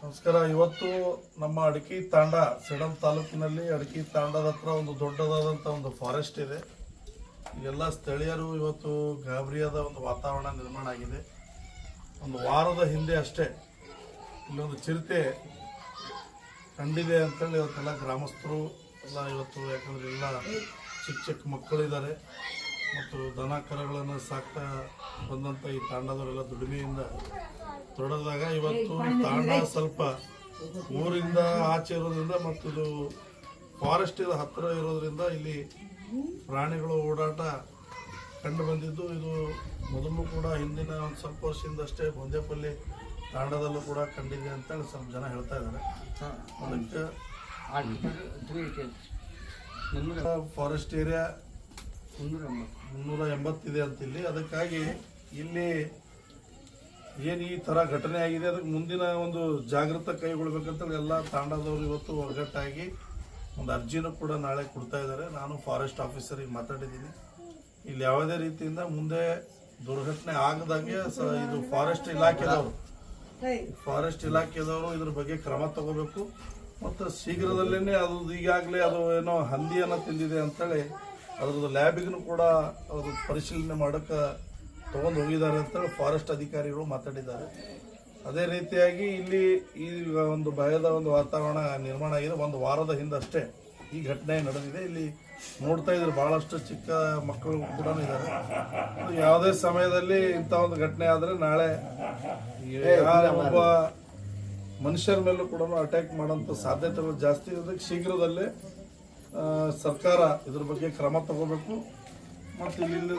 ನಮಸ್ಕಾರ. ಇವತ್ತು ನಮ್ಮ ಅಡಕಿ ತಾಂಡ ಸೇಡಂ ತಾಲೂಕಿನಲ್ಲಿ ಅಡಕಿ ತಾಂಡದ ಹತ್ರ ಒಂದು ದೊಡ್ಡದಾದಂಥ ಒಂದು ಫಾರೆಸ್ಟ್ ಇದೆ. ಎಲ್ಲ ಸ್ಥಳೀಯರು ಇವತ್ತು ಗಾಬರಿಯಾದ ಒಂದು ವಾತಾವರಣ ನಿರ್ಮಾಣ ಆಗಿದೆ. ಒಂದು ವಾರದ ಹಿಂದೆ ಅಷ್ಟೇ ಇಲ್ಲೊಂದು ಚಿರತೆ ಕಂಡಿದೆ ಅಂತೇಳಿ ಇವತ್ತೆಲ್ಲ ಗ್ರಾಮಸ್ಥರು ಎಲ್ಲ ಇವತ್ತು, ಯಾಕಂದರೆ ಎಲ್ಲ ಚಿಕ್ಕ ಚಿಕ್ಕ ಮಕ್ಕಳಿದ್ದಾರೆ ಮತ್ತು ದನ ಕರುಗಳನ್ನು ಸಾಕ್ತಾ ಬಂದಂಥ ಈ ತಾಂಡದವರೆಲ್ಲ ದುಡಿಮೆಯಿಂದ ತೊಡದಾಗ ಇವತ್ತು ತಾಂಡ ಸ್ವಲ್ಪ ಊರಿಂದ ಆಚೆ ಇರೋದ್ರಿಂದ ಮತ್ತು ಇದು ಫಾರೆಸ್ಟ್ ಹತ್ತಿರ ಇರೋದ್ರಿಂದ ಇಲ್ಲಿ ಪ್ರಾಣಿಗಳು ಓಡಾಟ ಕಂಡು ಬಂದಿದ್ದು. ಇದು ಮೊದಲು ಕೂಡ ಹಿಂದಿನ ಒಂದು ಸ್ವಲ್ಪ ವರ್ಷದಿಂದ ಅಷ್ಟೇ ಗೊಂದೇಪಲ್ಲಿ ತಾಂಡದಲ್ಲೂ ಕೂಡ ಕಂಡಿದೆ ಅಂತೇಳಿ ಸ್ವಲ್ಪ ಜನ ಹೇಳ್ತಾ ಇದ್ದಾರೆ. ಅದಕ್ಕೆ ಫಾರೆಸ್ಟ್ ಏರಿಯಾ 380 ಇದೆ ಅಂತ ಇಲ್ಲಿ. ಅದಕ್ಕಾಗಿ ಇಲ್ಲಿ ಏನು ಈ ಥರ ಘಟನೆ ಆಗಿದೆ ಅದಕ್ಕೆ ಮುಂದಿನ ಒಂದು ಜಾಗೃತ ಕೈಗೊಳ್ಬೇಕಂತೇಳಿ ಎಲ್ಲ ತಾಂಡದವರು ಇವತ್ತು ಒಗ್ಗಟ್ಟಾಗಿ ಒಂದು ಅರ್ಜಿನೂ ಕೂಡ ನಾಳೆ ಕೊಡ್ತಾ ಇದ್ದಾರೆ. ನಾನು ಫಾರೆಸ್ಟ್ ಆಫೀಸರಿಗೆ ಮಾತಾಡಿದ್ದೀನಿ. ಇಲ್ಲಿ ಯಾವುದೇ ರೀತಿಯಿಂದ ಮುಂದೆ ದುರ್ಘಟನೆ ಆಗದಂಗೆ ಇದು ಫಾರೆಸ್ಟ್ ಇಲಾಖೆದವರು ಇದ್ರ ಬಗ್ಗೆ ಕ್ರಮ ತಗೋಬೇಕು ಮತ್ತು ಶೀಘ್ರದಲ್ಲೇ ಅದು ಈಗಾಗಲೇ ಅದು ಏನೋ ಹಂದಿಯನ್ನು ತಿಂದಿದೆ ಅಂತೇಳಿ ಅದ್ರದ್ದು ಲ್ಯಾಬಿಗೂ ಕೂಡ ಅದು ಪರಿಶೀಲನೆ ಮಾಡೋಕ್ಕೆ ತೊಗೊಂಡು ಹೋಗಿದ್ದಾರೆ ಅಂತೇಳಿ ಫಾರೆಸ್ಟ್ ಅಧಿಕಾರಿಗಳು ಮಾತಾಡಿದ್ದಾರೆ. ಅದೇ ರೀತಿಯಾಗಿ ಇಲ್ಲಿ ಈಗ ಒಂದು ಭಯದ ಒಂದು ವಾತಾವರಣ ನಿರ್ಮಾಣ ಆಗಿದೆ. ಒಂದು ವಾರದ ಹಿಂದಷ್ಟೇ ಈ ಘಟನೆ ನಡೆದಿದೆ. ಇಲ್ಲಿ ನೋಡ್ತಾ ಇದ್ರೆ ಭಾಳಷ್ಟು ಚಿಕ್ಕ ಮಕ್ಕಳು ಕೂಡ ಇದ್ದಾರೆ. ಯಾವುದೇ ಸಮಯದಲ್ಲಿ ಇಂಥ ಒಂದು ಘಟನೆ ಆದರೆ ನಾಳೆ ಒಬ್ಬ ಮನುಷ್ಯರ ಮೇಲೂ ಕೂಡ ಅಟ್ಯಾಕ್ ಮಾಡೋಂಥ ಸಾಧ್ಯತೆಗಳು ಜಾಸ್ತಿ ಇರೋದಕ್ಕೆ ಶೀಘ್ರದಲ್ಲೇ ಸರ್ಕಾರ ಇದ್ರ ಬಗ್ಗೆ ಕ್ರಮ ತಗೋಬೇಕು ಮತ್ತು ಇಲ್ಲಿ